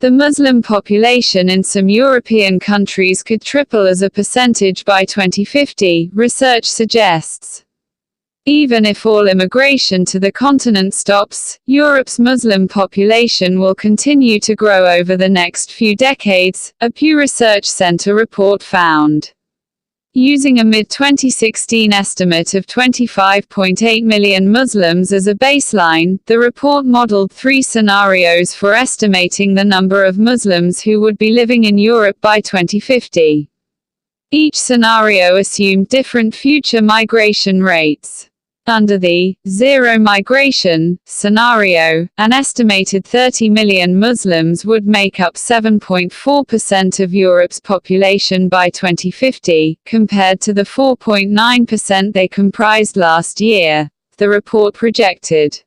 The Muslim population in some European countries could triple as a percentage by 2050, research suggests. Even if all immigration to the continent stops, Europe's Muslim population will continue to grow over the next few decades, a Pew Research Center report found. Using a mid-2016 estimate of 25.8 million Muslims as a baseline, the report modeled 3 scenarios for estimating the number of Muslims who would be living in Europe by 2050. Each scenario assumed different future migration rates. Under the zero migration scenario, an estimated 30 million Muslims would make up 7.4% of Europe's population by 2050, compared to the 4.9% they comprised last year, the report projected.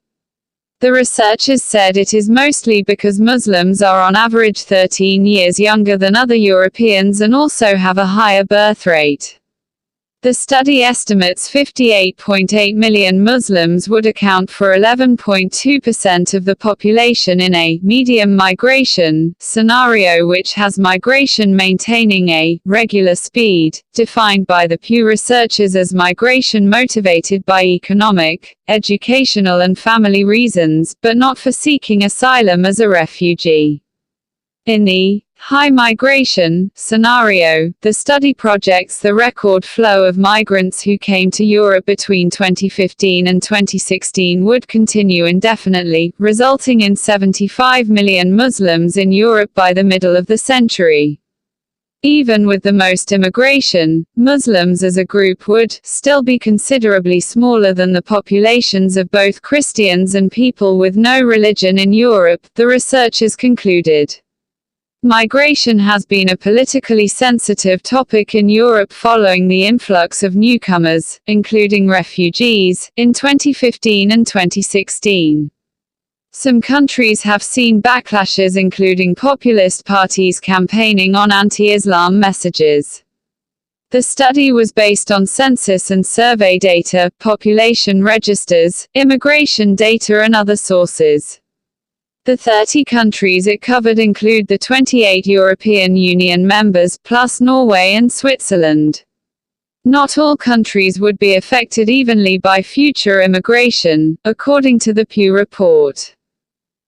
The researchers said it is mostly because Muslims are on average 13 years younger than other Europeans and also have a higher birth rate. The study estimates 58.8 million Muslims would account for 11.2% of the population in a medium migration scenario, which has migration maintaining a regular speed, defined by the Pew researchers as migration motivated by economic, educational and family reasons, but not for seeking asylum as a refugee. In the high migration scenario, the study projects the record flow of migrants who came to Europe between 2015 and 2016 would continue indefinitely, resulting in 75 million Muslims in Europe by the middle of the century. Even with the most immigration, Muslims as a group would still be considerably smaller than the populations of both Christians and people with no religion in Europe, the researchers concluded. Migration has been a politically sensitive topic in Europe following the influx of newcomers, including refugees, in 2015 and 2016. Some countries have seen backlashes, including populist parties campaigning on anti-Islam messages. The study was based on census and survey data, population registers, immigration data and other sources. The 30 countries it covered include the 28 European Union members, plus Norway and Switzerland. Not all countries would be affected evenly by future immigration, according to the Pew report.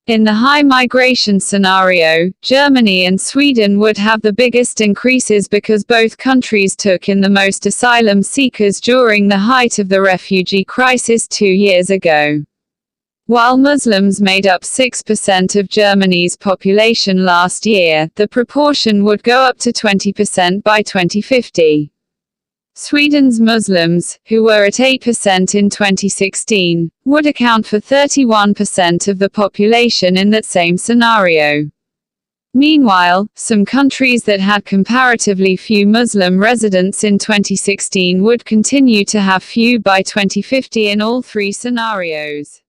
In the high migration scenario, Germany and Sweden would have the biggest increases because both countries took in the most asylum seekers during the height of the refugee crisis 2 years ago. While Muslims made up 6% of Germany's population last year, the proportion would go up to 20% by 2050. Sweden's Muslims, who were at 8% in 2016, would account for 31% of the population in that same scenario. Meanwhile, some countries that had comparatively few Muslim residents in 2016 would continue to have few by 2050 in all 3 scenarios.